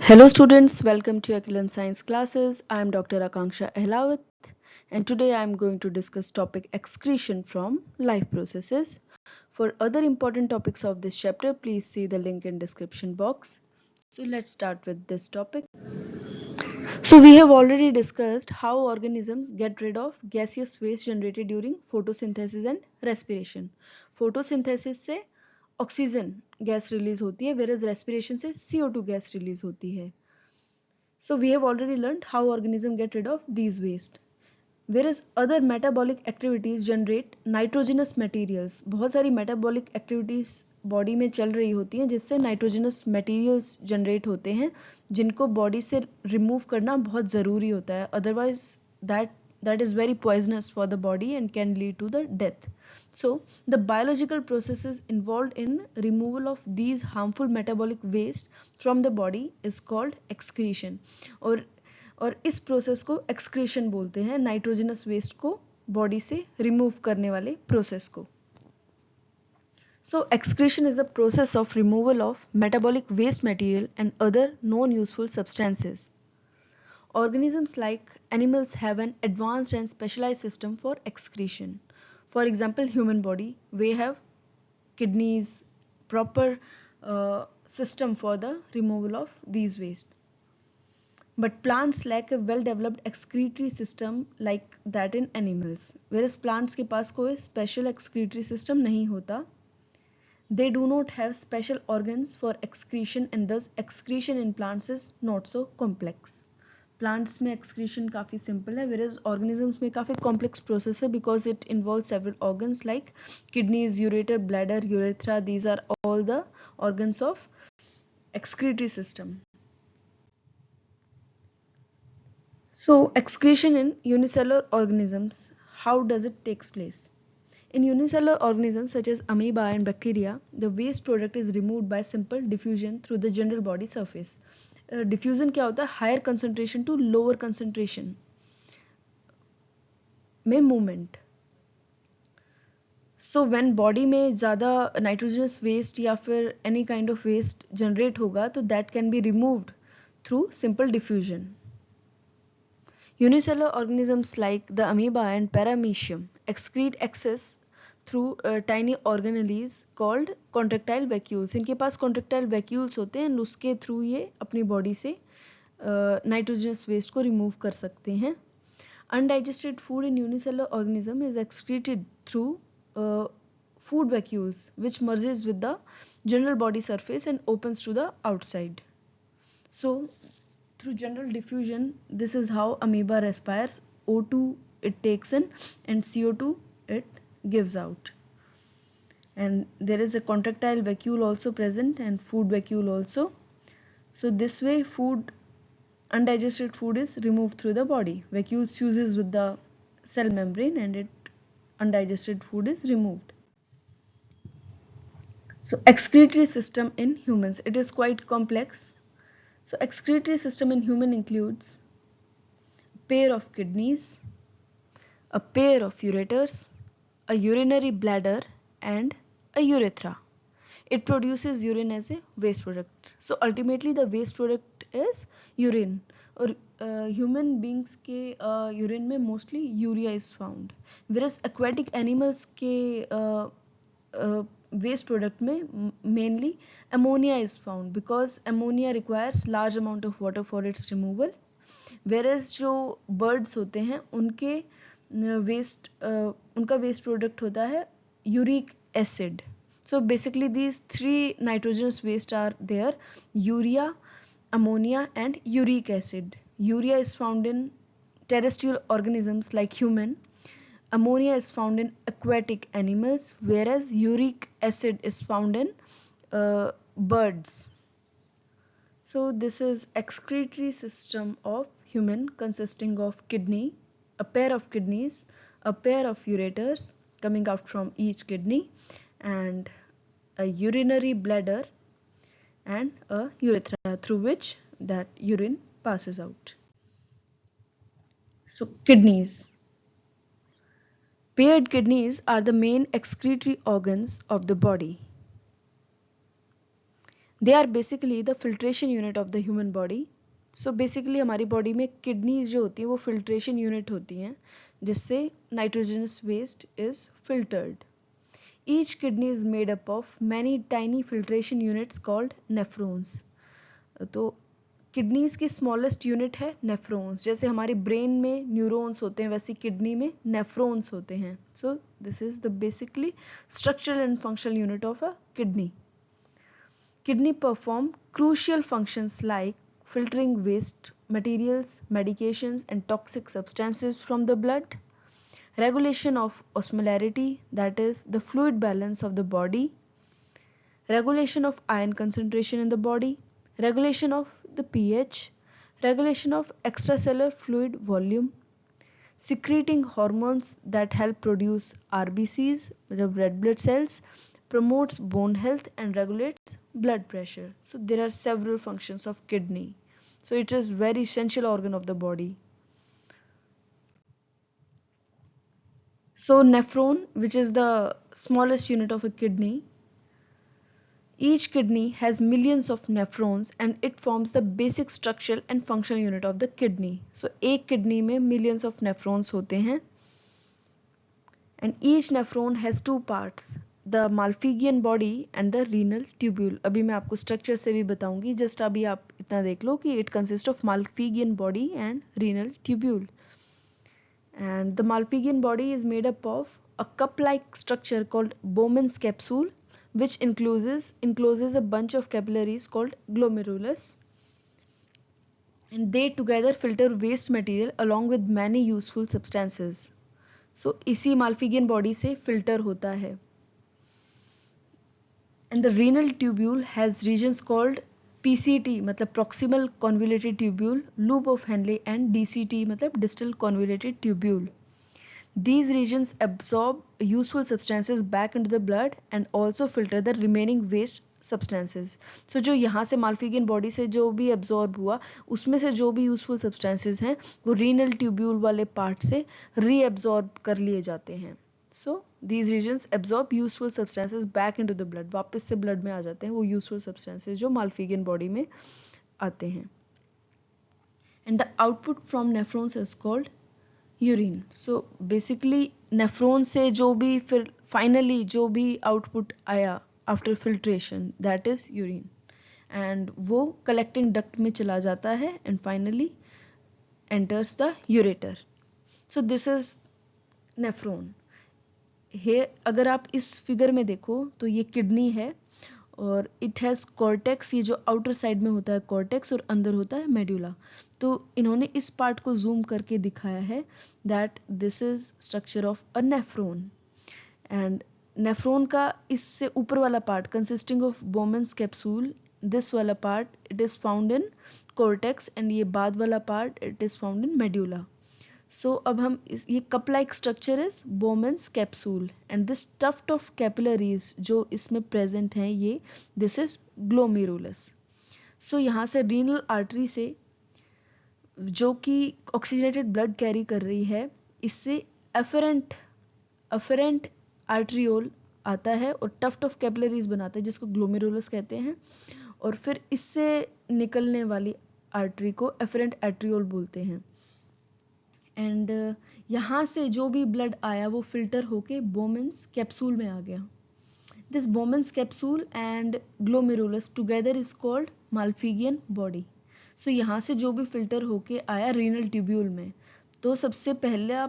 Hello students, welcome to Aquilan Science classes. I am Dr. Akanksha Ehlawat and today I am going to discuss topic excretion from life processes. For other important topics of this chapter, please see the link in description box. So let's start with this topic. So we have already discussed how organisms get rid of gaseous waste generated during photosynthesis and respiration. Photosynthesis से oxygen gas release होती है, whereas respiration से CO2 gas release होती है. So we have already learned how organisms get rid of these waste. Whereas other metabolic activities generate nitrogenous materials. बहुत सारी metabolic activities body में चल रही होती हैं जिससे नाइट्रोजनस मटेरियल्स जनरेट होते हैं जिनको बॉडी से रिमूव करना बहुत ज़रूरी होता है, otherwise that is very poisonous for the body and can lead to the death. So the biological processes involved in removal of these harmful metabolic waste from the body is called excretion. और इस process को excretion बोलते हैं, nitrogenous waste को body से remove करने वाले process को. So excretion is the process of removal of metabolic waste material and other non-useful substances. Organisms like animals have an advanced and specialized system for excretion. For example, human body, we have kidneys, proper system for the removal of these waste. But plants lack a well-developed excretory system like that in animals. Whereas plants के पास कोई special excretory system नहीं होता. They do not have special organs for excretion and thus excretion in plants is not so complex. Plants में excretion काफ़ी simple है, whereas organisms में काफ़ी complex process है because it involves several organs like kidneys, ureter, bladder, urethra. These are all the organs of excretory system. So excretion in unicellular organisms, how does it takes place? In unicellular organisms such as amoeba and bacteria, the waste product is removed by simple diffusion through the general body surface. Diffusion क्या होता है? Higher concentration to lower concentration में movement. So when body में ज़्यादा nitrogenous waste या फिर any kind of waste generate होगा तो that can be removed through simple diffusion. Unicellular organisms like the amoeba and paramecium excrete excess through tiny organelles called contractile vacuoles. इनके पास contractile vacuoles होते हैं, उसके through ये अपनी बॉडी से nitrogenous waste को रिमूव कर सकते हैं. Undigested food in unicellular organism is excreted through food vacuoles, which merges with the general body surface and opens to the outside. So through general diffusion, this is how amoeba respires. O2 it takes in and CO2 it gives out. And there is a contractile vacuole also present and food vacuole also. So this way undigested food is removed through the body. Vacuoles fuses with the cell membrane and undigested food is removed. So excretory system in humans, it is quite complex. So excretory system in human includes a pair of kidneys, a pair of ureters, a urinary bladder and a urethra. It produces urine as a waste product. So ultimately the waste product is urine. और human beings के urine में mostly urea is found. Whereas aquatic animals के waste product में mainly ammonia is found because ammonia requires large amount of water for its removal. Whereas जो birds होते हैं उनके उनका waste product होता है uric acid. So basically these three nitrogenous waste are there: urea, ammonia and uric acid. Urea is found in terrestrial organisms like human. Ammonia is found in aquatic animals, whereas uric acid is found in birds. So this is excretory system of human consisting of kidney, a pair of kidneys, a pair of ureters coming out from each kidney, and a urinary bladder and a urethra through which that urine passes out. So kidneys. Paired kidneys are the main excretory organs of the body. They are basically the filtration unit of the human body. So basically हमारी body में kidneys जो होती हैं वो filtration unit होती हैं जिससे nitrogenous waste is filtered. Each kidney is made up of many tiny filtration units called nephrons. तो किडनीज की स्मॉलेस्ट यूनिट है नेफ्रॉन्स। जैसे हमारे ब्रेन में न्यूरॉन्स होते हैं वैसे किडनी में नेफ्रॉन्स होते हैं। So this is the basically structural and functional unit of a kidney. Kidney perform crucial functions like filtering waste materials, medications and toxic substances from the blood, regulation of osmolarity, that is the fluid balance of the body, regulation of iron concentration in the body, regulation of the pH, regulation of extracellular fluid volume, secreting hormones that help produce RBCs, the red blood cells, promotes bone health and regulates blood pressure. So there are several functions of kidney. So it is very essential organ of the body. So nephron, which is the smallest unit of a kidney, each kidney has millions of nephrons and it forms the basic structural and functional unit of the kidney. So एक kidney में millions of nephrons होते हैं and each nephron has two parts, the Malpighian body and the renal tubule. अभी मैं आपको structure से भी बताऊंगी, just अभी आप इतना देख लो कि it consists of Malpighian body and renal tubule. And the Malpighian body is made up of a cup-like structure called Bowman's capsule, which encloses a bunch of capillaries called glomerulus, and they together filter waste material along with many useful substances. So इसी Malpighian body से filter होता है. And the renal tubule has regions called PCT मतलब proximal convoluted tubule, loop of Henle, and DCT मतलब distal convoluted tubule. These regions absorb useful substances back into the blood and also filter the remaining waste substances. So जो यहाँ से Malpighian body से जो भी absorb हुआ उसमें से जो भी useful substances हैं वो renal tubule वाले part से reabsorb कर लिए जाते हैं. So these regions absorb useful substances back into the blood. वापस से blood में आ जाते हैं वो useful substances जो Malpighian body में आते हैं. And the output from nephrons is called urine. So basically nephron से जो भी फिर फाइनली जो भी आउटपुट आया after filtration that is urine and वो कलेक्टिंग डक्ट में चला जाता है and finally enters the ureter. So this is nephron. अगर आप इस फिगर में देखो तो ये किडनी है और इट हैज़ कॉर्टेक्स, ये जो आउटर साइड में होता है कॉर्टेक्स और अंदर होता है मेडुला. तो इन्होंने इस पार्ट को जूम करके दिखाया है that this is structure of a nephron. And nephron का इससे ऊपर वाला part consisting of Bowman's capsule, this वाला part it is found in cortex and ये बाद वाला part it is found in medulla. So अब हम ये cup like structure is Bowman's capsule and this tuft of capillaries जो इसमें present हैं ये दिस इज ग्लोमेरुलस. सो यहाँ से रीनल आर्टरी से जो कि ऑक्सीजनेटेड ब्लड कैरी कर रही है इससे अफेरेंट आर्ट्रियोल आता है और टफ्ट ऑफ कैपिलरीज बनाता है जिसको ग्लोमेरुलस कहते हैं और फिर इससे निकलने वाली आर्टरी को एफरेंट आर्ट्रियोल बोलते हैं. एंड यहाँ से जो भी ब्लड आया वो फिल्टर होके बोमेंस कैप्सूल में आ गया. This Bowman's capsule and glomerulus together is called Malpighian body. So यहाँ से जो भी फिल्टर होके आया रीनल ट्यूब्यूल में, तो सबसे पहला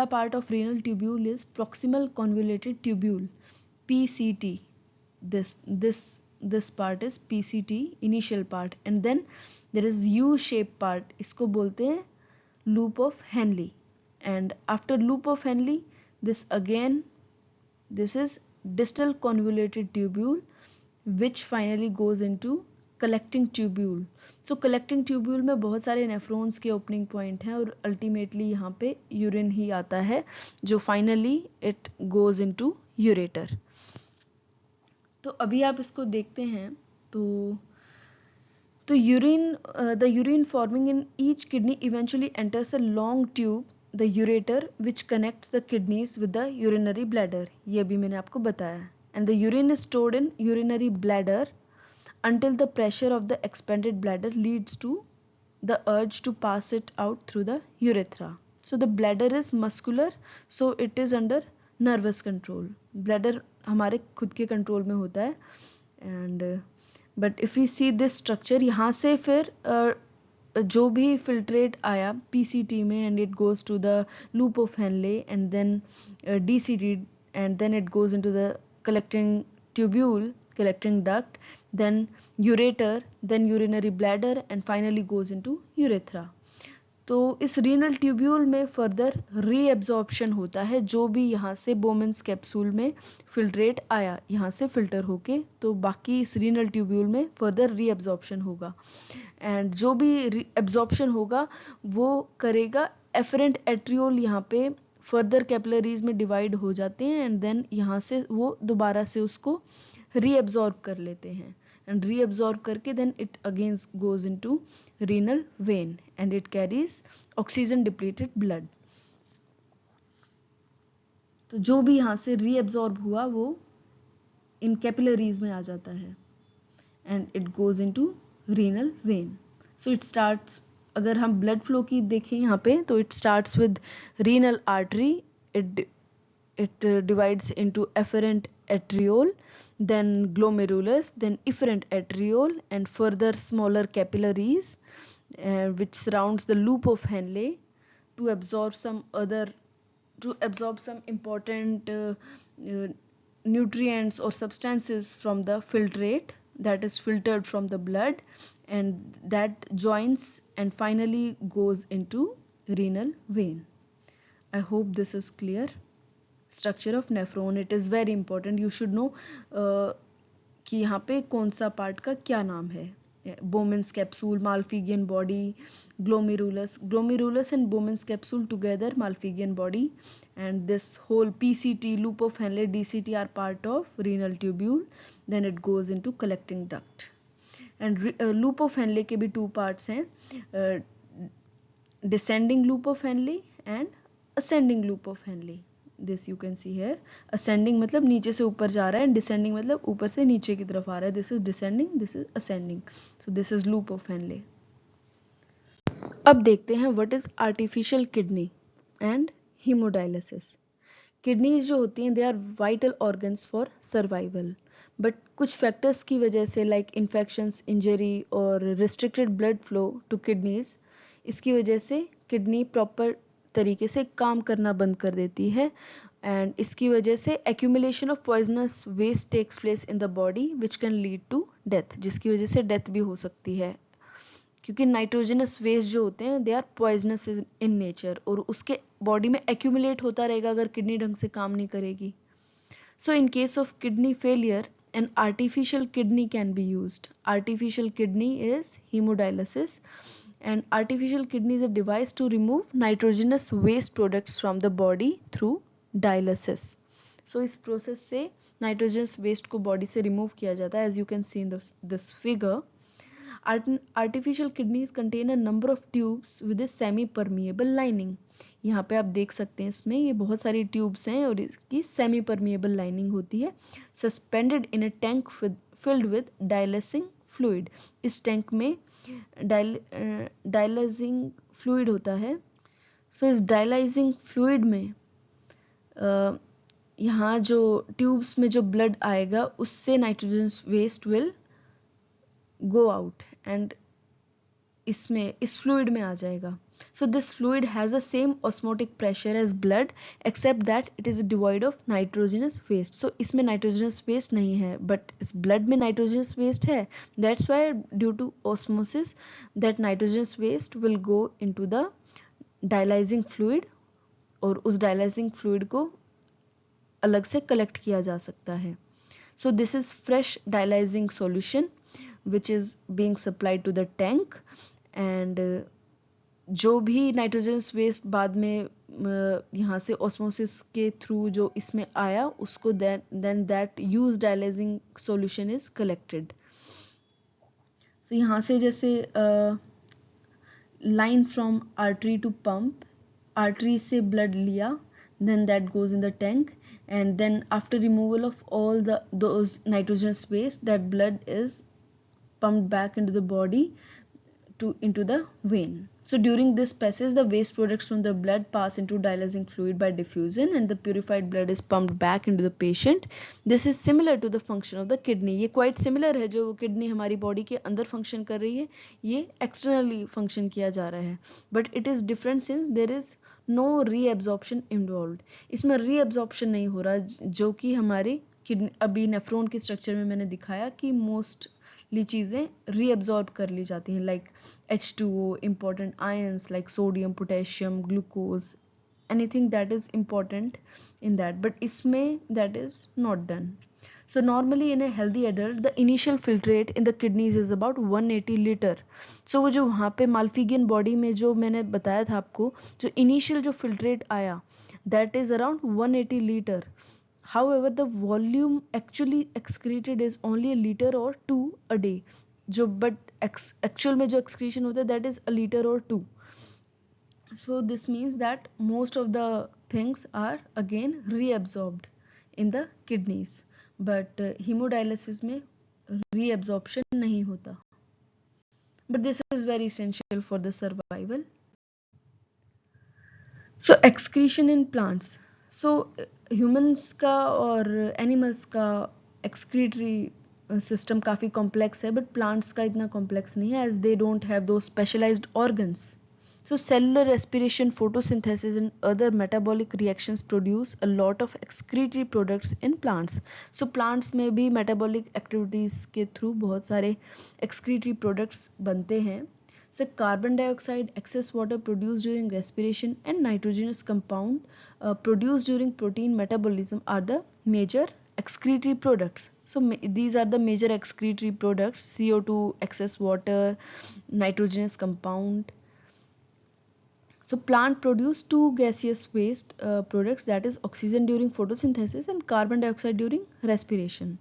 part of renal tubule is proximal convoluted tubule PCT. this part is PCT initial part and then there is U-shaped part, इसको बोलते हैं loop of Henle. And after loop of Henle this is distal convoluted tubule which finally goes into collecting tubule. So collecting tubule में बहुत सारे nephrons के opening point हैं और ultimately यहाँ पे यूरिन ही आता है जो finally it goes into ureter. तो अभी आप इसको देखते हैं तो urine forming in each kidney eventually enters a long tube, the ureter, which connects the kidneys with the urinary bladder. ये भी मैंने आपको बताया. And the urine is stored in urinary bladder until the pressure of the expanded bladder leads to the urge to pass it out through the urethra. So the bladder is muscular, so it is under nervous control. Bladder हमारे खुद के control में होता है. And but if we see this structure, यहाँ से फिर जो भी filtrate आया PCT में and it goes to the loop of Henle and then DCT and then it goes into the collecting tubule, collecting duct, then ureter, then urinary bladder and finally goes into urethra. तो इस renal tubule में further reabsorption होता है. जो भी यहाँ से बोमेंस capsule में फिल्ट्रेट आया यहाँ से फिल्टर होके, तो बाकी इस रीनल ट्यूब्यूल में फर्दर रीएब्जॉर्प्शन होगा. एंड जो भी एब्जॉर्प्शन होगा वो करेगा एफरेंट एट्रियोल, यहाँ पे फर्दर कैपिलरीज में डिवाइड हो जाते हैं एंड देन यहाँ से वो दोबारा से उसको रीएब्जॉर्ब कर लेते हैं. And reabsorb करके then it again goes into renal vein and it carries oxygen depleted blood. तो जो भी यहाँ से reabsorb हुआ वो इन capillaries में आ जाता है and it goes into renal vein. So it starts, अगर हम blood flow की देखें यहाँ पे, तो it starts with renal artery. It divides into efferent arteriole, then glomerulus, then efferent arteriole, and further smaller capillaries which surrounds the loop of Henle to absorb some important nutrients or substances from the filtrate that is filtered from the blood, and that joins and finally goes into renal vein. I hope this is clear. Structure of nephron, it is very important. You should know कि यहाँ पे कौन सा part का क्या नाम है. Bowman's capsule, Malpighian body, glomerulus and Bowman's capsule together, Malpighian body, and this whole PCT, loop of Henle, DCT are part of renal tubule. Then it goes into collecting duct. And loop of Henle के भी two parts हैं, descending loop of Henle and ascending loop of Henle. This you can see here. Ascending मतलब नीचे से ऊपर जा रहा है, descending मतलब ऊपर से नीचे की तरफ आ रहा है. This is descending, this is ascending. So this is loop of Henle. अब देखते हैं what is artificial kidney and hemodialysis. Kidneys जो होती हैं they are vital organs for survival. But कुछ factors की वजह से like infections, injury और restricted blood flow to kidneys, इसकी वजह से kidney proper तरीके से काम करना बंद कर देती है एंड इसकी वजह से accumulation of poisonous waste takes place in the body which can lead to death, जिसकी वजह से डेथ भी हो सकती है क्योंकि नाइट्रोजनस वेस्ट जो होते हैं they are poisonous in nature और उसके बॉडी में एक्यूमुलेट होता रहेगा अगर किडनी ढंग से काम नहीं करेगी. So in case of kidney failure an artificial kidney can be used. Artificial kidney is hemodialysis. And artificial kidney is a device to remove nitrogenous waste products from the body through dialysis. So इस process से nitrogenous waste को body से remove किया जाता है. As you can see in this figure, artificial kidneys contain a number of tubes with a semi-permeable lining. यहाँ पे आप देख सकते हैं इसमें ये बहुत सारी ट्यूब्स हैं और इसकी सेमी परमिएबल लाइनिंग होती है. Suspended in a tank filled with dialysing fluid. इस टैंक में डायलाइजिंग फ्लूइड होता है. सो इस डायलाइजिंग फ्लूइड में यहाँ जो ट्यूब्स में जो ब्लड आएगा उससे nitrogenous waste will go out and इसमें इस फ्लूइड में आ जाएगा. So this fluid has the same osmotic pressure as blood except that it is devoid of nitrogenous waste. So इसमें nitrogenous waste नहीं है but इस blood में nitrogenous waste है. That's why due to osmosis that nitrogenous waste will go into the dialyzing fluid और उस dialyzing fluid को अलग से collect किया जा सकता है. So this is fresh dialyzing solution which is being supplied to the tank and जो भी नाइट्रोजनस वेस्ट बाद में यहाँ से ऑस्मोसिस के थ्रू जो इसमें आया उसको then that use dialyzing solution is collected. So यहाँ से जैसे line from artery to pump, artery से ब्लड लिया then that goes in the tank and then after removal of all those nitrogenous waste that blood is pumped back into the body into the vein. So during this passage, the waste products from the blood pass into dialysing fluid by diffusion and the purified blood is pumped back into the patient. This is similar to the function of the kidney. ये quite similar है, जो kidney हमारी body के अंदर function कर रही है, ये एक्सटर्नली फंक्शन किया जा रहा है, but it is different since there is no reabsorption involved. इसमें रीएब्जॉर्प्शन नहीं हो रहा, जो कि हमारी किडनी, अभी नेफ्रॉन के स्ट्रक्चर में मैंने दिखाया कि मोस्टली चीज़ें रीअब्जॉर्ब कर ली जाती हैं, like H2O, important ions like sodium, potassium, glucose, anything that is important in that, but इसमें that is not done. So normally in a healthy adult, the initial filtrate in the kidneys is about 180 liter. So वो जो वहाँ पे माल्फिगियन body में जो मैंने बताया था आपको, जो इनिशियल जो फिल्ट्रेट आया, that is around 180 liter. However, the volume actually excreted is only a liter or 2 a day. जो बट एक्चुअल में जो एक्सक्रीशन होता है दैट इज अ लीटर और 2. So this means that most of the things are again reabsorbed in the kidneys, but haemodialysis में reabsorption नहीं होता, but this is very essential for the survival. So excretion in plants. So humans का और animals का excretory system काफ़ी complex है, but plants का इतना कॉम्प्लेक्स नहीं है, as they don't have two specialised organs. So cellular respiration, photosynthesis and other metabolic reactions produce a lot of excretory products in plants. So plants में भी metabolic activities के through बहुत सारे excretory products बनते हैं. So carbon dioxide, excess water produced during respiration and nitrogenous compound produced during protein metabolism are the major excretory products. So these are the major excretory products: CO2, excess water, nitrogenous compound. So plant produce two gaseous waste products, that is oxygen during photosynthesis and carbon dioxide during respiration.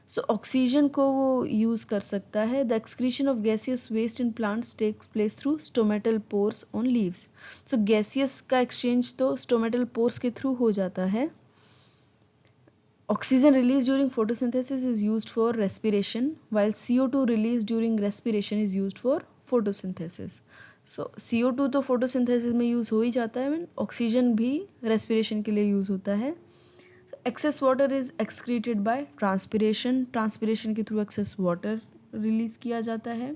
So oxygen को वो use कर सकता है. The excretion of gaseous waste in plants takes place through stomatal pores on leaves. So gaseous का exchange तो stomatal pores के through हो जाता है. Oxygen release during photosynthesis is used for respiration, while CO2 release during respiration is used for photosynthesis. So CO2 तो photosynthesis में use हो ही जाता है, ऑक्सीजन भी रेस्पिरेशन के लिए यूज़ होता है. Excess water is excreted by transpiration. Transpiration के थ्रू excess water रिलीज किया जाता है.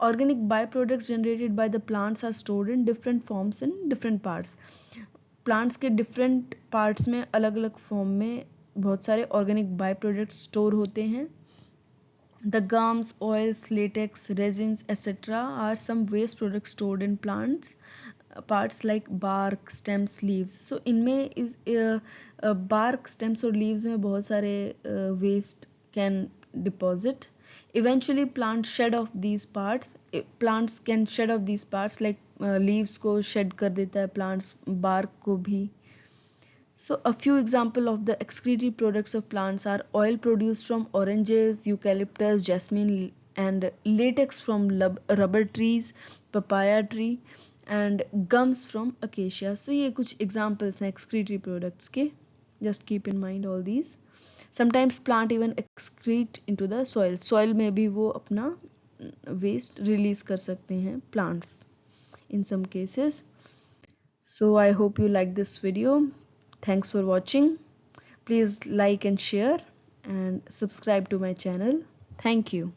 Organic byproducts generated by the plants are stored in different forms in different parts. Plants के different parts में अलग अलग form में बहुत सारे organic byproducts store होते हैं. The gums, oils, latex, resins, etc. are some waste products stored in plants parts like bark, stems, leaves. So इनमें इस bark, stems और leaves में बहुत सारे waste can deposit. Eventually plants shed off these parts. Plants can shed off these parts, like leaves को shed कर देता है plants, bark को भी. So a few example of the excretory products of plants are oil produced from oranges, eucalyptus, jasmine, and latex from rubber trees, papaya tree, and gums from acacia. So ये कुछ examples हैं excretory products के. Just keep in mind all these. Sometimes plant even excrete into the soil. Soil में भी वो अपना waste release कर सकते हैं plants in some cases. So I hope you like this video. Thanks for watching. Please like and share and subscribe to my channel. Thank you.